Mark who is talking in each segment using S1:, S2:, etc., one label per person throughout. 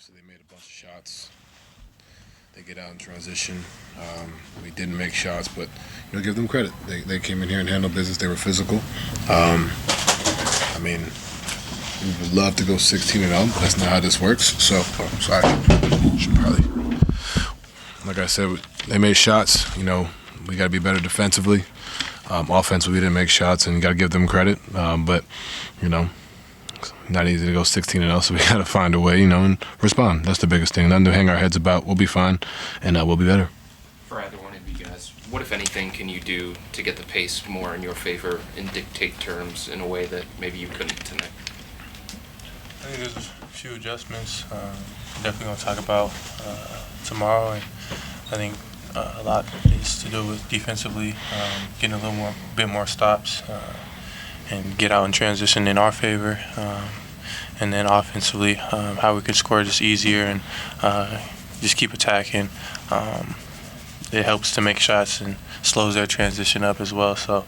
S1: obviously they made a bunch of shots. They get out in transition. We didn't make shots, but give them credit. They came in here and handled business. They were physical. I mean, we would love to go 16-0, but that's not how this works. So, sorry. Should probably. Like I said, they made shots. We got to be better defensively. Offensively, we didn't make shots, and you got to give them credit. But, not easy to go 16-0, so we got to find a way, and respond. That's the biggest thing. Nothing to hang our heads about. We'll be fine, and we'll be better.
S2: For either one of you guys, what, if anything, can you do to get the pace more in your favor and dictate terms in a way that maybe you couldn't tonight?
S3: I think there's a few adjustments. Definitely going to talk about tomorrow, and I think a lot is to do with defensively, getting a bit more stops, and get out in transition in our favor, and then offensively, how we could score just easier and just keep attacking. It helps to make shots and slows their transition up as well. So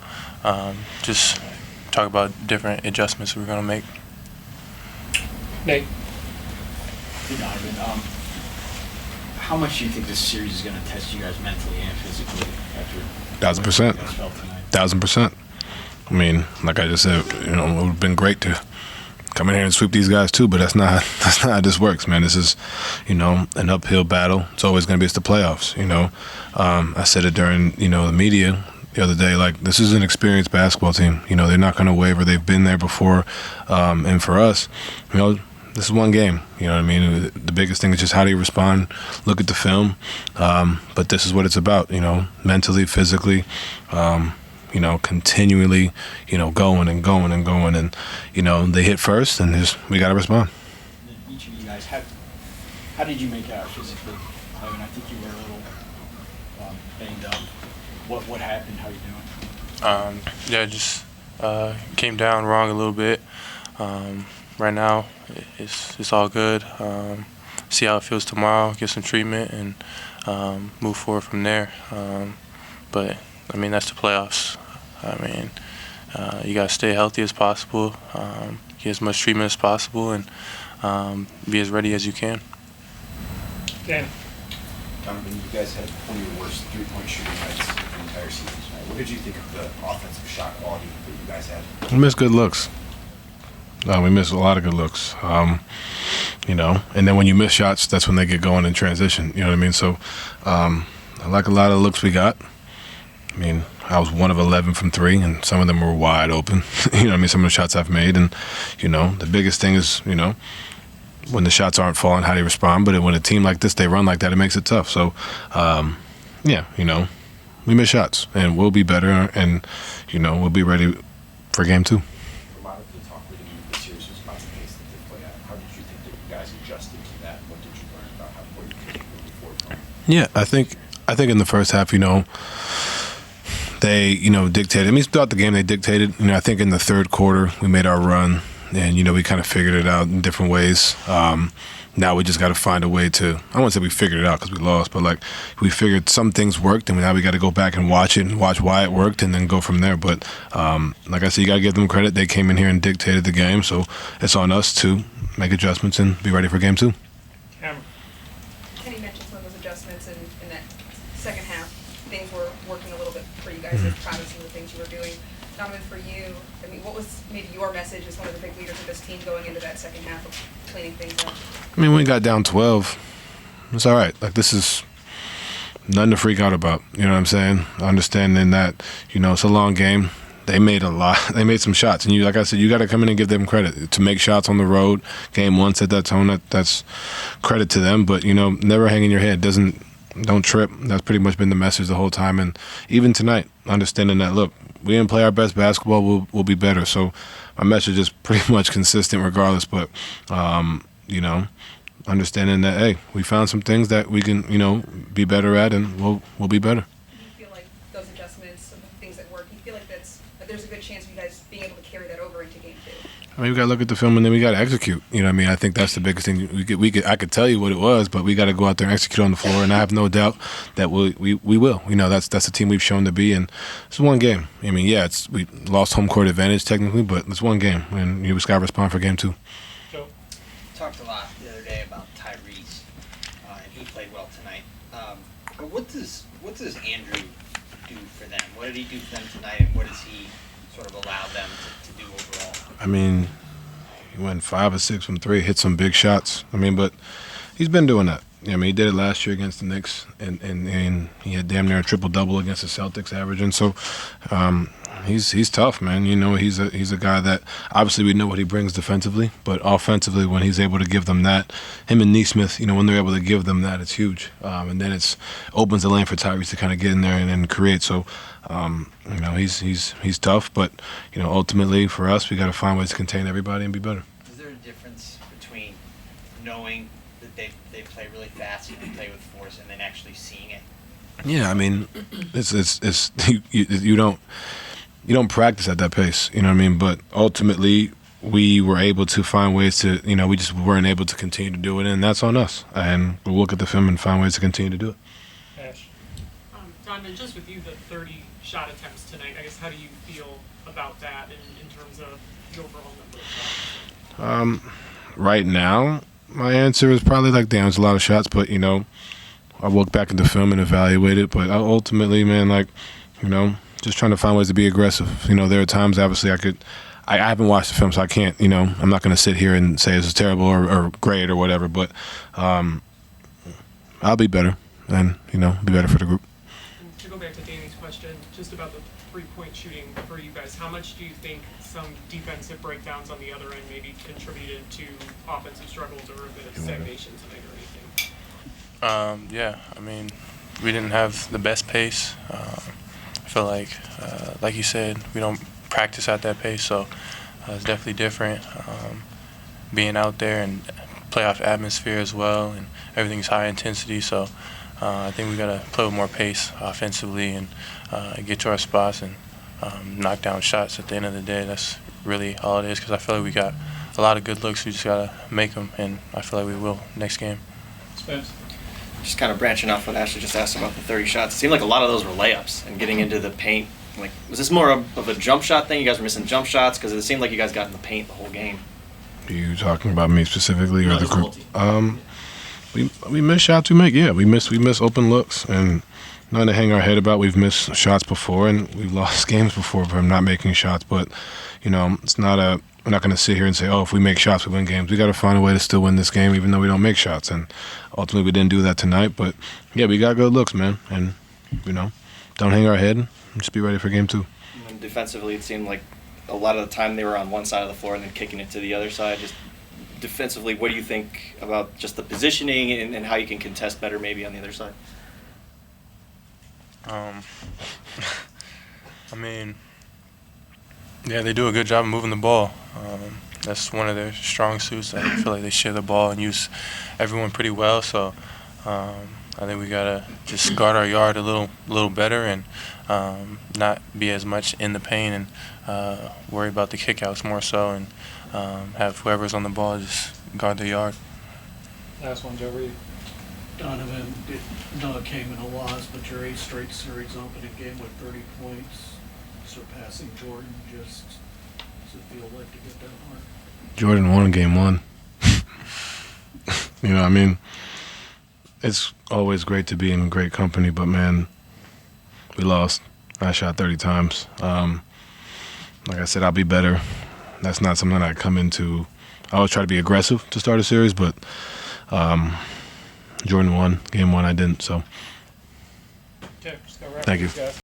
S3: just talk about different adjustments we're going to make.
S2: Nate.
S4: Hey, Donovan. How much do you think this series is going to test you guys mentally and physically after
S1: 1,000%. 1,000%. I mean, like I just said, it would have been great to come in here and sweep these guys too, but that's not how this works, man. This is, an uphill battle. It's always going to be the playoffs, I said it during, the media the other day, like, this is an experienced basketball team. They're not going to waver. They've been there before. And for us, this is one game. You know what I mean? The biggest thing is just how do you respond, look at the film. But this is what it's about, mentally, physically, continually, going and going and going. And, they hit first, and we got to respond.
S4: Each of you guys, how did you make out physically? I mean, I think you were a little banged up. What happened? How you doing?
S3: Just came down wrong a little bit. Right now, it's all good. See how it feels tomorrow, get some treatment, and move forward from there. But, that's the playoffs. You got to stay healthy as possible, get as much treatment as possible, and be as ready as you can.
S2: Dan.
S5: Donovan, you guys had one of your worst three-point shooting nights the entire season tonight. What did you think of the offensive shot quality that you guys had?
S1: We missed good looks. We missed a lot of good looks. And then when you miss shots, that's when they get going in transition. You know what I mean? So I like a lot of the looks we got. I was 1 of 11 from 3, and some of them were wide open. Some of the shots I've made. And, the biggest thing is, when the shots aren't falling, how do you respond? But when a team like this, they run like that, it makes it tough. So, we miss shots, and we'll be better, and, we'll be ready for game 2.
S5: A lot of the talk leading into the series was about the pace that they play at. How did you think that you guys adjusted to that? What did you learn about how you could move forward from?
S1: Yeah, I think in the first half, they, dictated. Throughout the game, they dictated. I think in the third quarter, we made our run, and, we kind of figured it out in different ways. Now we just got to find a way to, I won't say we figured it out because we lost, but, we figured some things worked, and now we got to go back and watch it and watch why it worked and then go from there. But, like I said, you got to give them credit. They came in here and dictated the game, so it's on us to make adjustments and be ready for game 2.
S6: Kenny mentioned some of those adjustments in that second half. Things were working a little bit for you guys. As proud of some of the things you were doing. Donovan, for you, what was maybe your message as one of the big leaders of this team going into that second half of cleaning things up?
S1: When we got down 12, it's all right. This is nothing to freak out about. You know what I'm saying? Understanding that, it's a long game. They made a lot. They made some shots. And like I said, you got to come in and give them credit. To make shots on the road, game 1 set that tone. That's credit to them. But, never hang your head. Don't trip. That's pretty much been the message the whole time. And even tonight, understanding that, look, we didn't play our best basketball, we'll be better. So my message is pretty much consistent regardless. But, understanding that, hey, we found some things that we can, be better at, and we'll be better.
S6: You feel like those adjustments, some of the things that work, you feel like there's a good chance of you guys being able to carry that over into game 2?
S1: We got to look at the film, and then we got to execute. I think that's the biggest thing. I could tell you what it was, but we got to go out there and execute on the floor. And I have no doubt that we will. That's the team we've shown to be. And it's one game. We lost home court advantage technically, but it's one game, and we just got to respond for game 2.
S4: Talked a lot the other day about Tyrese
S7: played well tonight. But what does Andrew do for them? What did he do for them tonight, and what does he sort of allow them to do overall?
S1: I mean, he went 5 or 6 from 3, hit some big shots. I mean, but he's been doing that. I mean, he did it last year against the Knicks, and he had damn near a triple-double against the Celtics averaging. So he's tough, man. You know, he's a guy that obviously we know what he brings defensively, but offensively when he's able to give them that, him and Neesmith, you know, when they're able to give them that, it's huge. And then it's opens the lane for Tyrese to kind of get in there and create. So, you know, he's tough, but, you know, ultimately for us, we got to find ways to contain everybody and be better.
S7: Is there a difference between knowing that they play really fast and they play with force and then actually seeing it?
S1: Yeah, I mean, it's you don't practice at that pace, you know what I mean? But ultimately, we were able to find ways to, you know, we just weren't able to continue to do it, and that's on us. And we'll look at the film and find ways to continue to do it.
S8: Ash. Donovan, just with you, the 30 shot attempts tonight, I guess how do you feel about that in terms of the overall number of shots?
S1: Right now, my answer is probably like, damn, it's a lot of shots, but, you know, I look back at the film and evaluate it. But ultimately, man, like, you know, just trying to find ways to be aggressive. You know, there are times, obviously, I haven't watched the film, so I can't, you know, I'm not going to sit here and say this is terrible or great or whatever, but I'll be better and, you know, be better for the group.
S8: And to go back to Danny's question, just about the three-point shooting for you guys, how much do you think some defensive breakdowns on the other end maybe contributed to offensive struggles or a bit of stagnation tonight or anything?
S3: Yeah, I mean, we didn't have the best pace. I feel like you said, we don't practice at that pace, so it's definitely different. Being out there and playoff atmosphere as well, and everything's high intensity, so I think we got to play with more pace offensively and get to our spots and knock down shots at the end of the day. That's really all it is, because I feel like we got a lot of good looks. We just got to make them, and I feel like we will next game.
S8: Spence?
S2: Just kind of branching off what Ashley just asked about the 30 shots. It seemed like a lot of those were layups and getting into the paint. Like, was this more of a jump shot thing? You guys were missing jump shots? Because it seemed like you guys got in the paint the whole game.
S1: Are you talking about me specifically or
S5: No,
S1: the
S5: the whole
S1: group?
S5: team.
S1: We miss shots we make. Yeah, we miss open looks, and nothing to hang our head about. We've missed shots before, and we've lost games before from not making shots. But, you know, it's not a. We're not going to sit here and say, oh, if we make shots, we win games. We got to find a way to still win this game, even though we don't make shots. And ultimately, we didn't do that tonight. But yeah, we got good looks, man. And, you know, don't hang our head. And just be ready for game 2.
S2: And defensively, it seemed like a lot of the time they were on one side of the floor and then kicking it to the other side. Just defensively, what do you think about just the positioning and how you can contest better maybe on the other side?
S3: I mean, yeah, they do a good job of moving the ball. That's one of their strong suits. I feel like they share the ball and use everyone pretty well. So I think we gotta just guard our yard a little better and not be as much in the paint and worry about the kickouts more so, and have whoever's on the ball just guard the yard.
S8: Last one, Joe Reed.
S9: Donovan, it came in a loss, but your 8th straight series opening game with 30 points, surpassing Jordan. Just does it feel like to get that hard?
S1: Jordan won game 1. You know, I mean, it's always great to be in great company, but, man, we lost. I shot 30 times. Like I said, I'll be better. That's not something I come into. I always try to be aggressive to start a series, but Jordan won. Game 1, I didn't, so
S8: Okay, just go wrap
S1: Thank
S8: these
S1: you.
S8: guys.